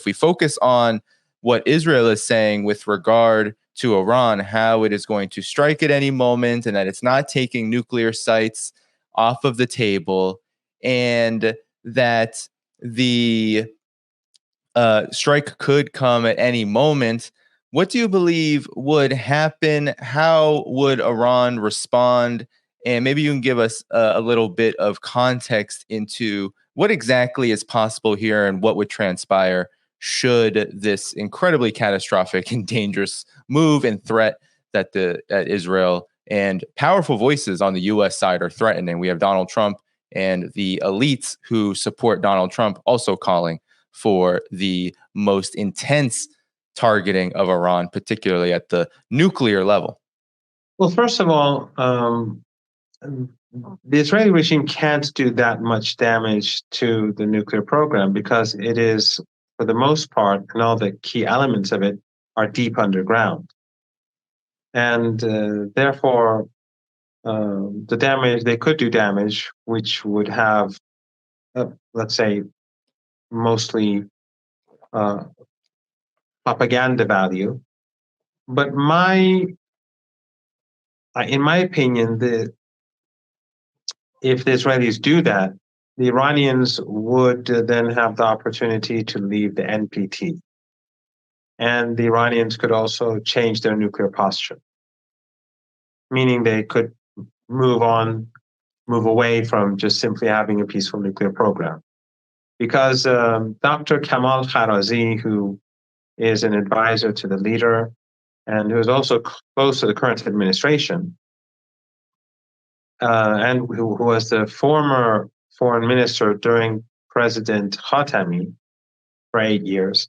If we focus on what Israel is saying with regard to Iran, how it is going to strike at any moment and that it's not taking nuclear sites off of the table, and that the strike could come at any moment, what do you believe would happen? How would Iran respond? And maybe you can give us a little bit of context into what exactly is possible here and what would transpire should this incredibly catastrophic and dangerous move and threat that Israel and powerful voices on the U.S. side are threatening. We have Donald Trump and the elites who support Donald Trump also calling for the most intense targeting of Iran, particularly at the nuclear level. Well, first of all, the Israeli regime can't do that much damage to the nuclear program because it is, for the most part, and all the key elements of it are deep underground. And therefore, the damage, they could do damage, which would have, let's say, mostly propaganda value. But in my opinion, if the Israelis do that, the Iranians would then have the opportunity to leave the NPT. And the Iranians could also change their nuclear posture, meaning they could move away from just simply having a peaceful nuclear program. Because Dr. Kamal Kharazi, who is an advisor to the leader and who is also close to the current administration, and who was the former foreign minister during President Khatami for 8 years,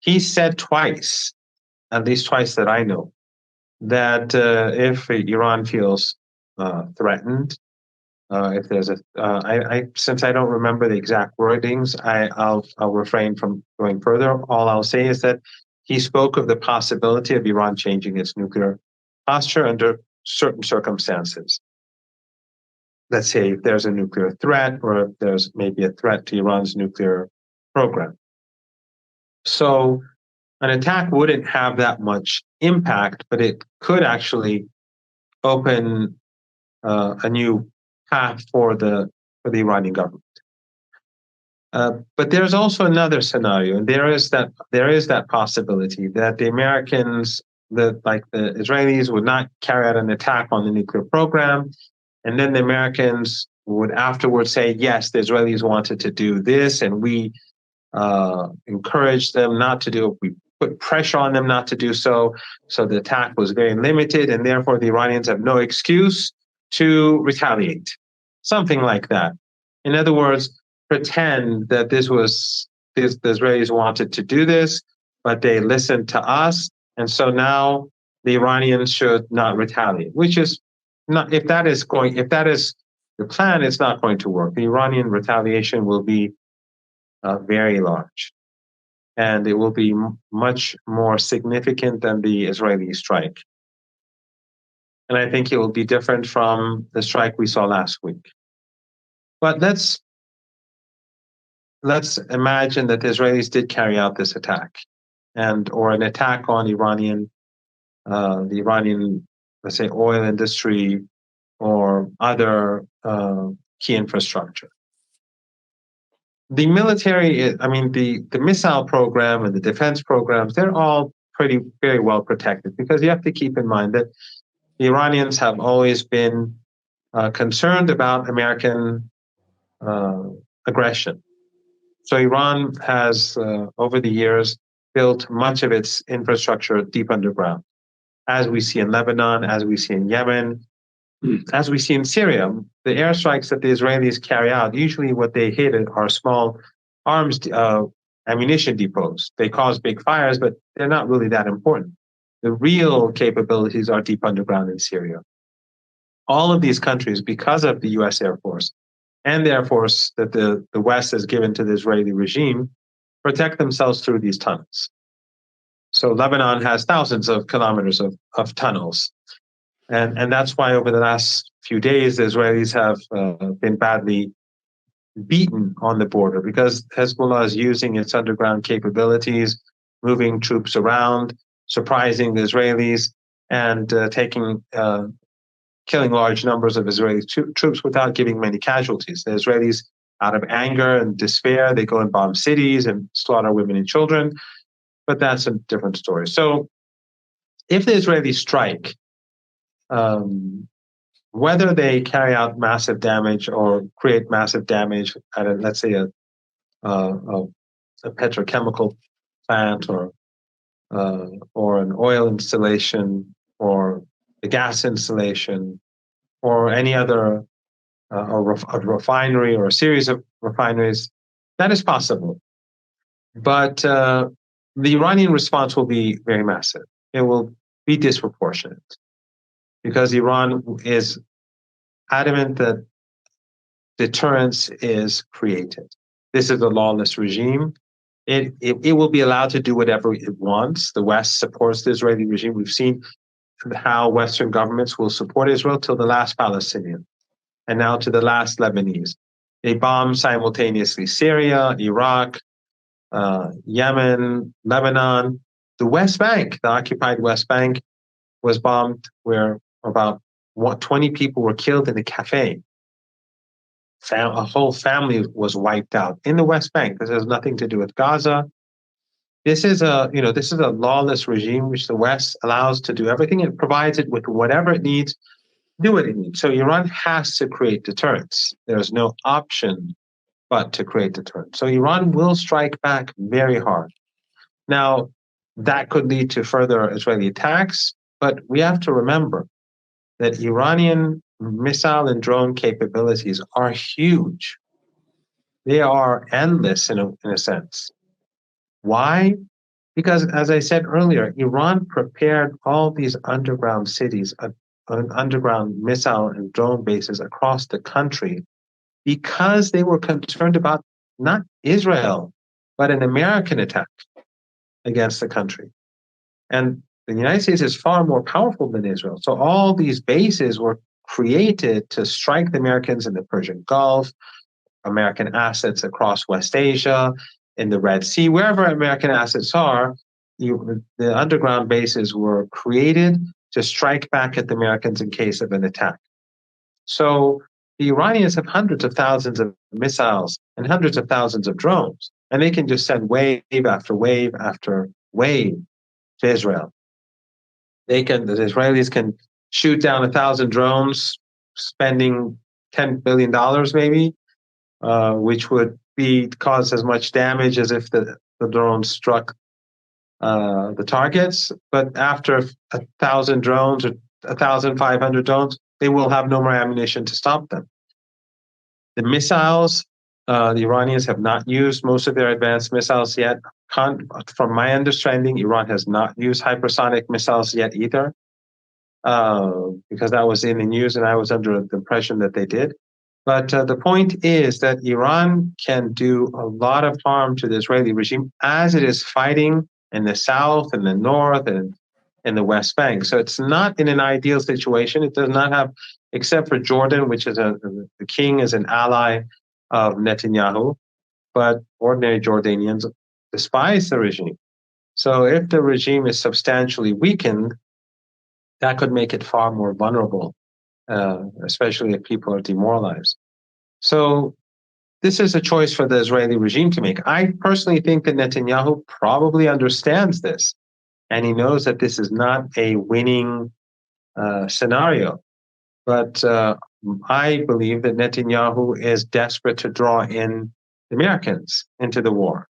he said twice, at least twice that I know, that if Iran feels threatened, if there's since I don't remember the exact wordings, I'll refrain from going further. All I'll say is that he spoke of the possibility of Iran changing its nuclear posture under certain circumstances. Let's say if there's a nuclear threat or if there's maybe a threat to Iran's nuclear program. So an attack wouldn't have that much impact, but it could actually open a new path for the Iranian government. But there's also another scenario, and there is that possibility that the Americans, like the Israelis, would not carry out an attack on the nuclear program, and then the Americans would afterwards say, yes, the Israelis wanted to do this, and we encouraged them not to do it. We put pressure on them not to do so. So the attack was very limited, and therefore the Iranians have no excuse to retaliate. Something like that. In other words, pretend that the Israelis wanted to do this, but they listened to us, and so now the Iranians should not retaliate. Which is not, if that is the plan, it's not going to work. The Iranian retaliation will be very large, and it will be much more significant than the Israeli strike. And I think it will be different from the strike we saw last week. But let's imagine that the Israelis did carry out this attack, or an attack on the Iranian, let's say, oil industry or other key infrastructure. The military, the missile program and the defense programs, they're all very well protected, because you have to keep in mind that the Iranians have always been concerned about American aggression. So Iran has, over the years, built much of its infrastructure deep underground, as we see in Lebanon, as we see in Yemen, as we see in Syria. The airstrikes that the Israelis carry out, usually what they hit are small arms ammunition depots. They cause big fires, but they're not really that important. The real capabilities are deep underground in Syria. All of these countries, because of the U.S. Air Force and the Air Force that the West has given to the Israeli regime, protect themselves through these tunnels. So Lebanon has thousands of kilometers of tunnels. And that's why over the last few days, the Israelis have been badly beaten on the border because Hezbollah is using its underground capabilities, moving troops around, surprising the Israelis, and killing large numbers of Israeli troops without giving many casualties. The Israelis, out of anger and despair, they go and bomb cities and slaughter women and children, but that's a different story. So if the Israelis strike, whether they carry out massive damage or create massive damage at, let's say, a petrochemical plant or an oil installation or a gas installation or any other a refinery or a series of refineries, that is possible. But the Iranian response will be very massive. It will be disproportionate because Iran is adamant that deterrence is created. This is a lawless regime. It will be allowed to do whatever it wants. The West supports the Israeli regime. We've seen how Western governments will support Israel till the last Palestinian, and now to the last Lebanese. They bomb simultaneously Syria, Iraq, Yemen, Lebanon. The West Bank, the occupied West Bank, was bombed where about 20 people were killed in a cafe. A whole family was wiped out in the West Bank. This has nothing to do with Gaza. This is a lawless regime which the West allows to do everything. It provides it with whatever it needs, do what it needs. So Iran has to create deterrence. There's no option but to create deterrence. So Iran will strike back very hard. Now, that could lead to further Israeli attacks, but we have to remember that Iranian missile and drone capabilities are huge. They are endless in a sense. Why? Because, as I said earlier, Iran prepared all these underground cities, underground missile and drone bases across the country because they were concerned about not Israel, but an American attack against the country. And the United States is far more powerful than Israel. So all these bases were created to strike the Americans in the Persian Gulf, American assets across West Asia, in the Red Sea, wherever American assets are, the underground bases were created to strike back at the Americans in case of an attack. So the Iranians have hundreds of thousands of missiles and hundreds of thousands of drones, and they can just send wave after wave after wave to Israel. The Israelis can shoot down 1,000 drones, spending $10 billion maybe, which would cause as much damage as if the drones struck the targets. But after 1,000 drones or 1,500 drones, they will have no more ammunition to stop them. The missiles, the Iranians have not used most of their advanced missiles yet. From my understanding, Iran has not used hypersonic missiles yet either, because that was in the news and I was under the impression that they did. But the point is that Iran can do a lot of harm to the Israeli regime as it is fighting in the south and the north and in the West Bank. So it's not in an ideal situation. It does not have, except for Jordan, which is the king is an ally of Netanyahu, but ordinary Jordanians despise the regime. So if the regime is substantially weakened, that could make it far more vulnerable, especially if people are demoralized. So this is a choice for the Israeli regime to make. I personally think that Netanyahu probably understands this, and he knows that this is not a winning scenario. But I believe that Netanyahu is desperate to draw in the Americans into the war.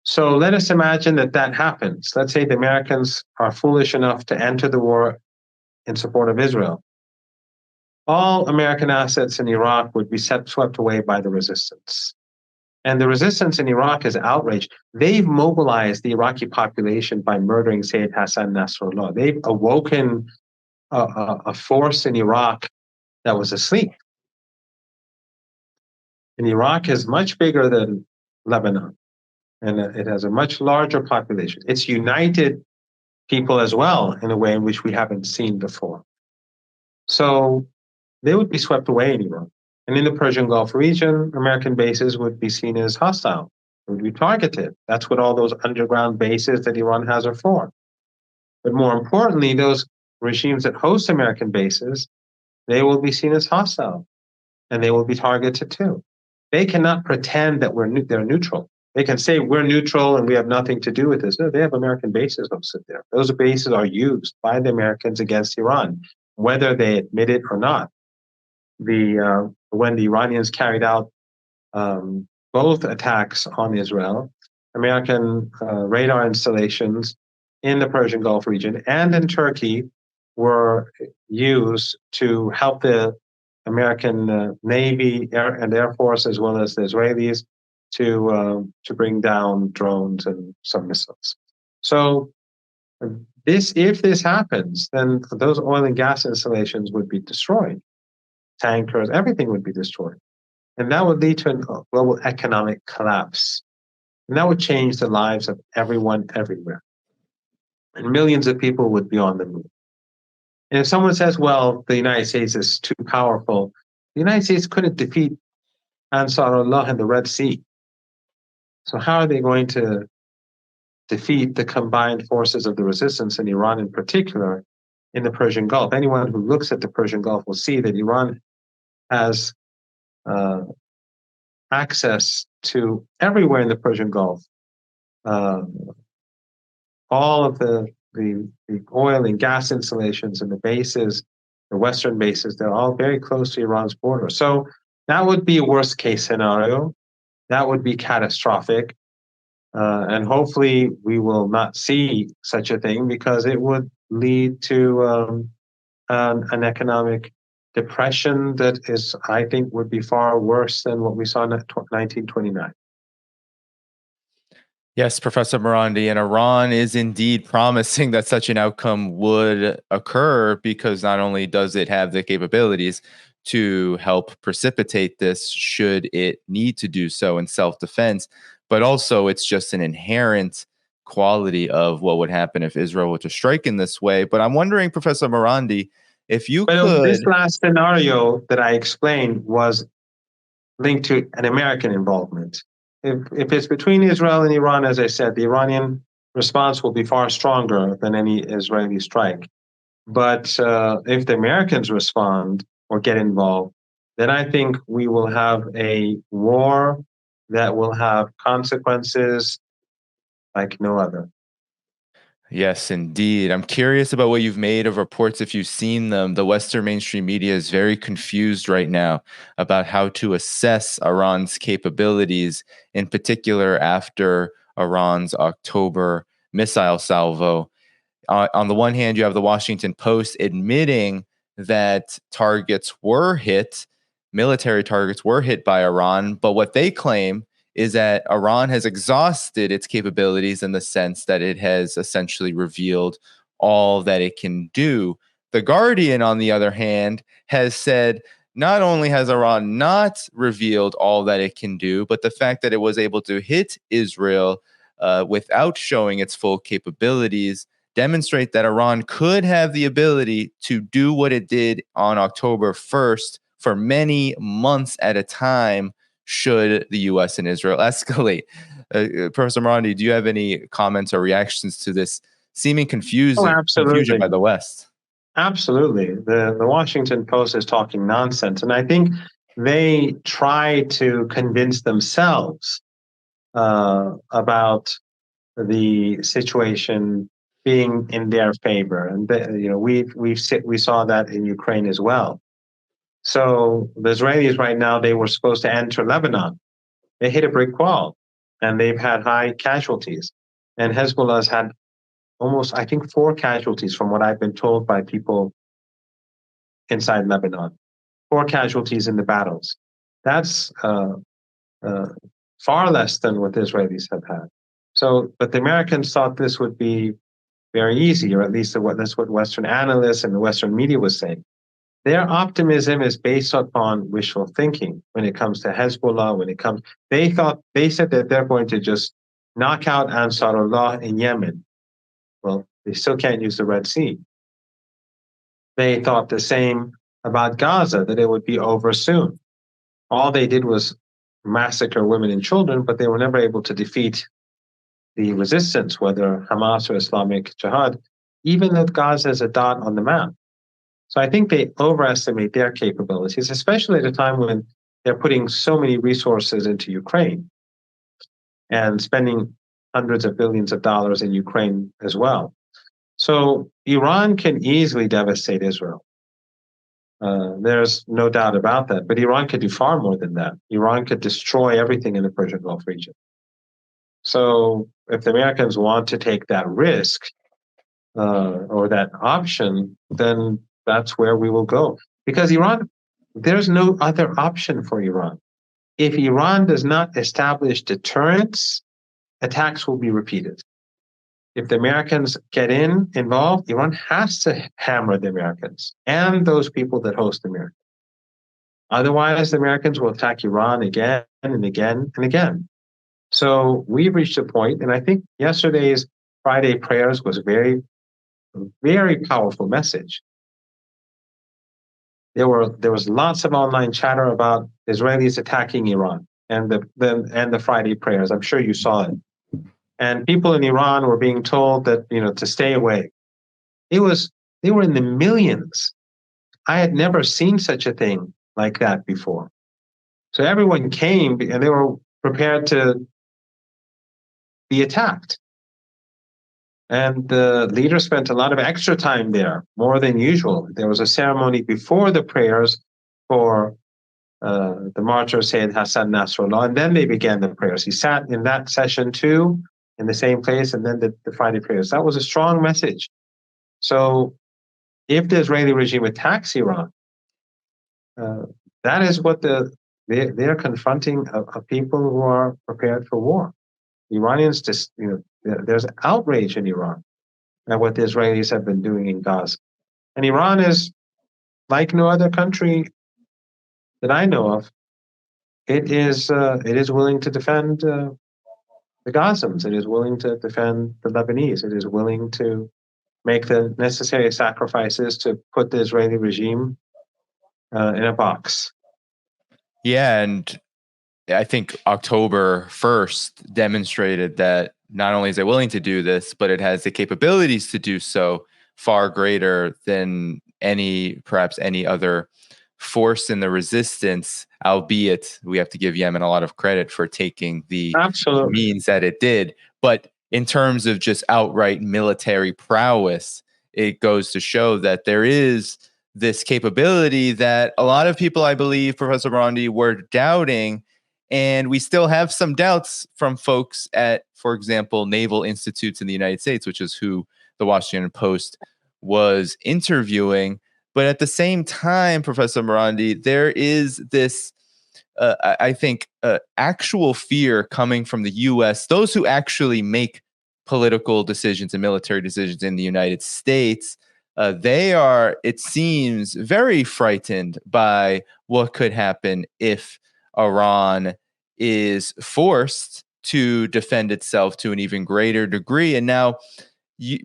So let us imagine that happens. Let's say the Americans are foolish enough to enter the war in support of Israel. All American assets in Iraq would be swept away by the resistance. And the resistance in Iraq is outraged. They've mobilized the Iraqi population by murdering Seyed Hassan Nasrallah. They've awoken a force in Iraq that was asleep. And Iraq is much bigger than Lebanon, and it has a much larger population. It's united people as well in a way in which we haven't seen before. So they would be swept away in Iran. And in the Persian Gulf region, American bases would be seen as hostile, would be targeted. That's what all those underground bases that Iran has are for. But more importantly, those regimes that host American bases, they will be seen as hostile and they will be targeted too. They cannot pretend that they're neutral. They can say we're neutral and we have nothing to do with this. No, they have American bases hosted there. Those bases are used by the Americans against Iran, whether they admit it or not. When the Iranians carried out both attacks on Israel, American radar installations in the Persian Gulf region and in Turkey were used to help the American Navy and Air Force, as well as the Israelis, to bring down drones and some missiles. So if this happens, then those oil and gas installations would be destroyed. Tankers, everything would be destroyed. And that would lead to a global economic collapse. And that would change the lives of everyone everywhere. And millions of people would be on the move. And if someone says, well, the United States is too powerful, the United States couldn't defeat Ansarullah in the Red Sea. So how are they going to defeat the combined forces of the resistance in Iran in particular in the Persian Gulf? Anyone who looks at the Persian Gulf will see that Iran has access to everywhere in the Persian Gulf. All of the oil and gas installations and the bases, the Western bases, they're all very close to Iran's border. So that would be a worst case scenario. That would be catastrophic. And hopefully we will not see such a thing, because it would lead to an economic depression that is, I think, would be far worse than what we saw in 1929. Yes, Professor Marandi, and Iran is indeed promising that such an outcome would occur, because not only does it have the capabilities to help precipitate this should it need to do so in self-defense, but also it's just an inherent quality of what would happen if Israel were to strike in this way. But I'm wondering, Professor Marandi, if you could... This last scenario that I explained was linked to an American involvement. If it's between Israel and Iran, as I said, the Iranian response will be far stronger than any Israeli strike. But if the Americans respond or get involved, then I think we will have a war that will have consequences like no other. Yes, indeed. I'm curious about what you've made of reports, if you've seen them. The Western mainstream media is very confused right now about how to assess Iran's capabilities, in particular after Iran's October missile salvo. On the one hand, you have the Washington Post admitting that targets were hit, military targets were hit by Iran, but what they claim is that Iran has exhausted its capabilities in the sense that it has essentially revealed all that it can do. The Guardian, on the other hand, has said not only has Iran not revealed all that it can do, but the fact that it was able to hit Israel without showing its full capabilities demonstrate that Iran could have the ability to do what it did on October 1st for many months at a time, should the U.S. and Israel escalate. Professor Marandi, do you have any comments or reactions to this seeming confusion by the West? Absolutely. The Washington Post is talking nonsense. And I think they try to convince themselves about the situation being in their favor. And we saw that in Ukraine as well. So the Israelis right now, they were supposed to enter Lebanon. They hit a brick wall, and they've had high casualties. And Hezbollah has had almost, I think, 4 casualties from what I've been told by people inside Lebanon. 4 casualties in the battles. That's far less than what the Israelis have had. So, but the Americans thought this would be very easy, or at least that's what Western analysts and the Western media was saying. Their optimism is based upon wishful thinking when it comes to Hezbollah. They said that they're going to just knock out Ansarullah in Yemen. Well, they still can't use the Red Sea. They thought the same about Gaza, that it would be over soon. all they did was massacre women and children, but they were never able to defeat the resistance, whether Hamas or Islamic Jihad, even though Gaza is a dot on the map. So I think they overestimate their capabilities, especially at a time when they're putting so many resources into Ukraine and spending hundreds of billions of dollars in Ukraine as well. So Iran can easily devastate Israel. There's no doubt about that. But Iran could do far more than that. Iran could destroy everything in the Persian Gulf region. So if the Americans want to take that risk or that option, then that's where we will go. Because Iran, there's no other option for Iran. If Iran does not establish deterrence, attacks will be repeated. If the Americans get involved, Iran has to hammer the Americans and those people that host America. Otherwise, the Americans will attack Iran again and again and again. So we've reached a point, and I think yesterday's Friday prayers was a very, very powerful message. There was lots of online chatter about Israelis attacking Iran and the Friday prayers. I'm sure you saw it. And people in Iran were being told that, to stay away. They were in the millions. I had never seen such a thing like that before. So everyone came and they were prepared to be attacked. And the leader spent a lot of extra time there, more than usual. There was a ceremony before the prayers for the martyr Seyed Hassan Nasrallah, and then they began the prayers. He sat in that session too, in the same place, and then the Friday prayers. That was a strong message. So if the Israeli regime attacks Iran, that is what they're confronting a people who are prepared for war. The Iranians just, there's outrage in Iran at what the Israelis have been doing in Gaza. And Iran is like no other country that I know of. It is willing to defend the Gazans. It is willing to defend the Lebanese. It is willing to make the necessary sacrifices to put the Israeli regime in a box. Yeah, and I think October 1st demonstrated that not only is it willing to do this, but it has the capabilities to do so far greater than perhaps any other force in the resistance, albeit we have to give Yemen a lot of credit for taking the means that it did. But in terms of just outright military prowess, it goes to show that there is this capability that a lot of people, I believe, Professor Marandi, were doubting. And we still have some doubts from folks at, for example, naval institutes in the United States, which is who the Washington Post was interviewing. But at the same time, Professor Marandi, there is this, I think, actual fear coming from the U.S., those who actually make political decisions and military decisions in the United States. They are, it seems, very frightened by what could happen if Iran is forced to defend itself to an even greater degree. And now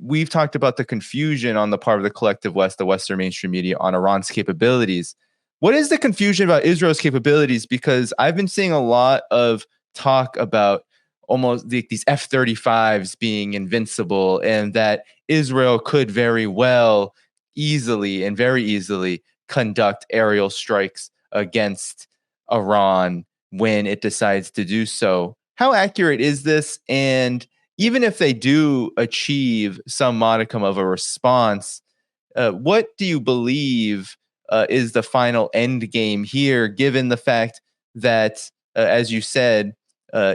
we've talked about the confusion on the part of the collective West, the Western mainstream media, on Iran's capabilities. What is the confusion about Israel's capabilities? Because I've been seeing a lot of talk about almost these F-35s being invincible, and that Israel could very well very easily conduct aerial strikes against Iran when it decides to do so. How accurate is this? And even if they do achieve some modicum of a response, what do you believe is the final end game here, given the fact that, as you said,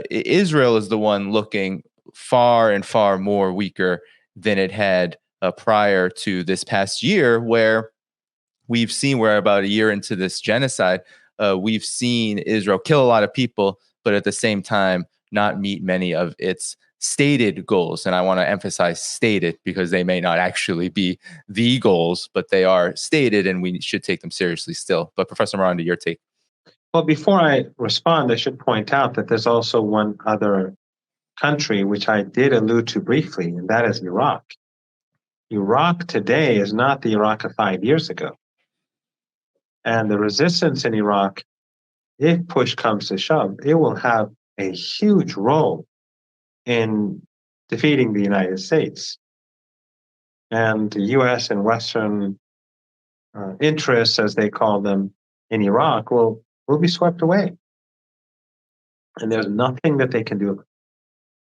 Israel is the one looking far and far more weaker than it had prior to this past year, where we're about a year into this genocide. We've seen Israel kill a lot of people, but at the same time, not meet many of its stated goals. And I want to emphasize stated, because they may not actually be the goals, but they are stated and we should take them seriously still. But Professor Marandi, your take. Well, before I respond, I should point out that there's also one other country which I did allude to briefly, and that is Iraq. Iraq today is not the Iraq of 5 years ago. And the resistance in Iraq if push comes to shove, it will have a huge role in defeating the United States. And the US and Western interests, as they call them in Iraq, will be swept away. And there's nothing that they can do.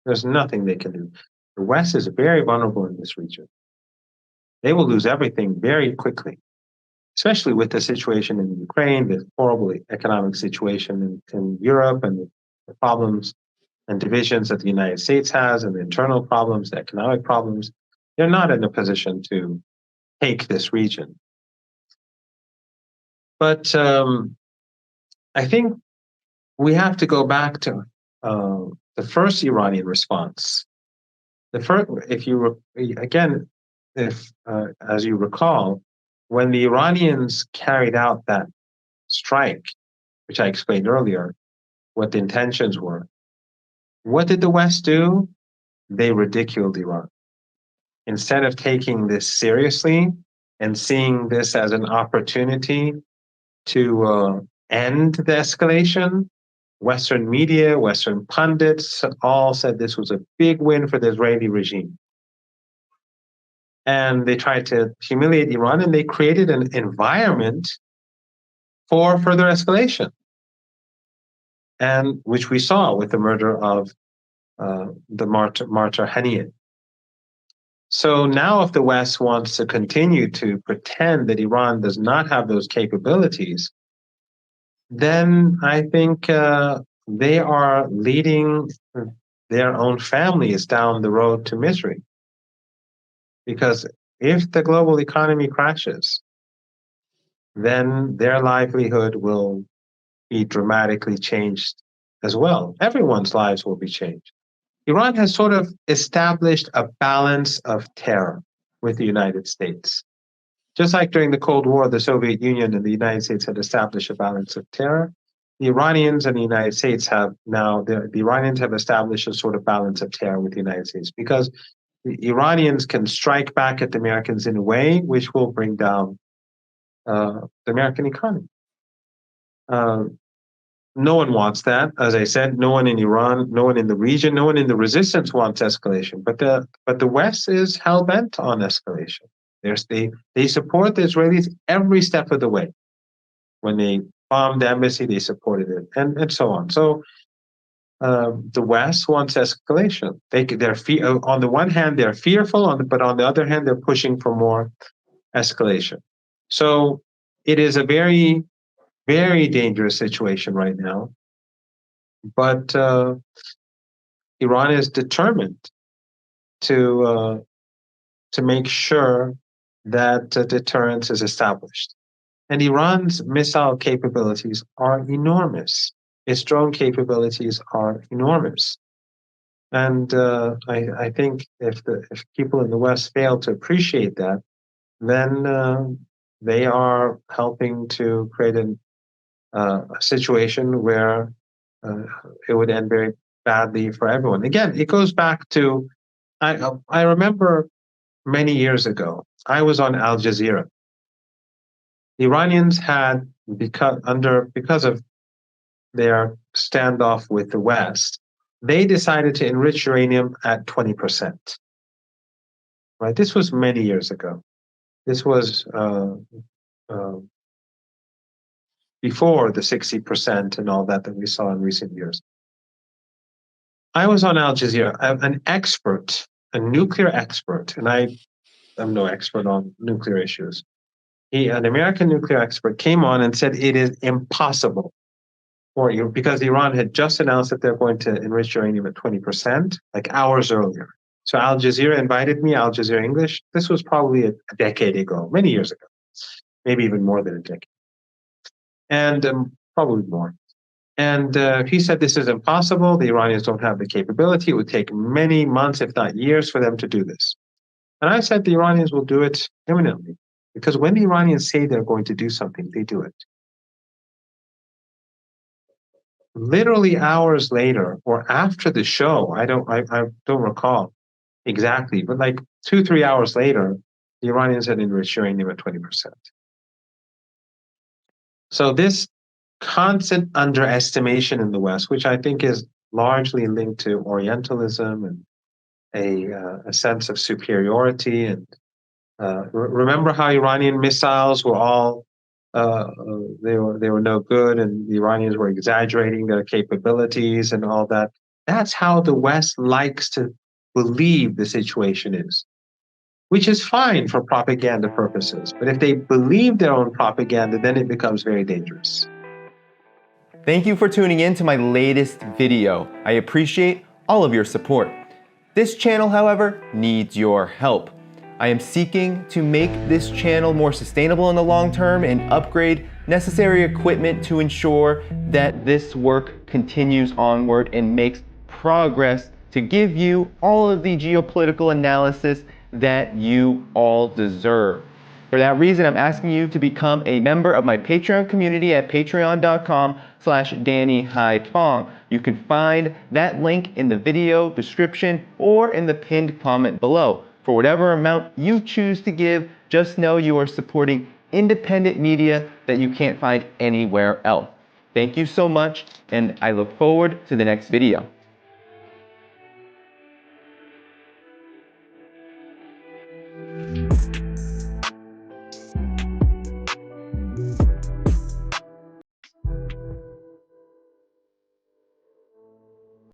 There's nothing they can do. The West is very vulnerable in this region. They will lose everything very quickly, especially with the situation in Ukraine, the horrible economic situation in Europe, and the problems and divisions that the United States has, and the internal problems, the economic problems. They're not in a position to take this region. But I think we have to go back to the first Iranian response. The first, as you recall, when the Iranians carried out that strike, which I explained earlier, what the intentions were, what did the West do? They ridiculed Iran. Instead of taking this seriously and seeing this as an opportunity to end the escalation, Western media, Western pundits all said this was a big win for the Israeli regime. And they tried to humiliate Iran, and they created an environment for further escalation, and which we saw with the murder of the martyr Haniyeh. So now if the West wants to continue to pretend that Iran does not have those capabilities, then I think they are leading their own families down the road to misery. Because if the global economy crashes, then their livelihood will be dramatically changed as well. Everyone's lives will be changed. Iran has sort of established a balance of terror with the United States. Just like during the Cold War, the Soviet Union and the United States had established a balance of terror, the Iranians and the United States have now, the Iranians have established a sort of balance of terror with the United States, because the Iranians can strike back at the Americans in a way which will bring down the American economy. No one wants that. As I said, no one in Iran, no one in the region, no one in the resistance wants escalation. But the West is hell bent on escalation. They support the Israelis every step of the way. When they bombed the embassy, they supported it, and so on. So the West wants escalation. On the one hand, they're fearful, but on the other hand, they're pushing for more escalation. So it is a very, very dangerous situation right now. But Iran is determined to make sure that deterrence is established. And Iran's missile capabilities are enormous. Its drone capabilities are enormous. And I think if people in the West fail to appreciate that, then they are helping to create a situation where it would end very badly for everyone. Again, it goes back to, I remember many years ago, I was on Al Jazeera. The Iranians had, because of their standoff with the West, they decided to enrich uranium at 20%. Right? This was many years ago. This was before the 60% and all that we saw in recent years. I was on Al Jazeera, an expert, a nuclear expert, and I am no expert on nuclear issues. An American nuclear expert came on and said it is impossible because Iran had just announced that they're going to enrich uranium at 20%, like hours earlier. So Al Jazeera invited me, Al Jazeera English. This was probably a decade ago, many years ago, maybe even more than a decade, and probably more. And he said this is impossible. The Iranians don't have the capability. It would take many months, if not years, for them to do this. And I said the Iranians will do it imminently, because when the Iranians say they're going to do something, they do it. Literally hours later, or after the show, I don't recall exactly, but like 2-3 hours later, the Iranians had enriched uranium at 20%. So this constant underestimation in the West, which I think is largely linked to Orientalism and a sense of superiority. And remember how Iranian missiles were all they were no good, and the Iranians were exaggerating their capabilities and all that. That's how the West likes to believe the situation is, which is fine for propaganda purposes. But if they believe their own propaganda, then it becomes very dangerous. Thank you for tuning in to my latest video. I appreciate all of your support. This channel, however, needs your help. I am seeking to make this channel more sustainable in the long term and upgrade necessary equipment to ensure that this work continues onward and makes progress to give you all of the geopolitical analysis that you all deserve. For that reason, I'm asking you to become a member of my Patreon community at patreon.com/DannyDhaiphong. You can find that link in the video description or in the pinned comment below. For whatever amount you choose to give, just know you are supporting independent media that you can't find anywhere else. Thank you so much, and I look forward to the next video.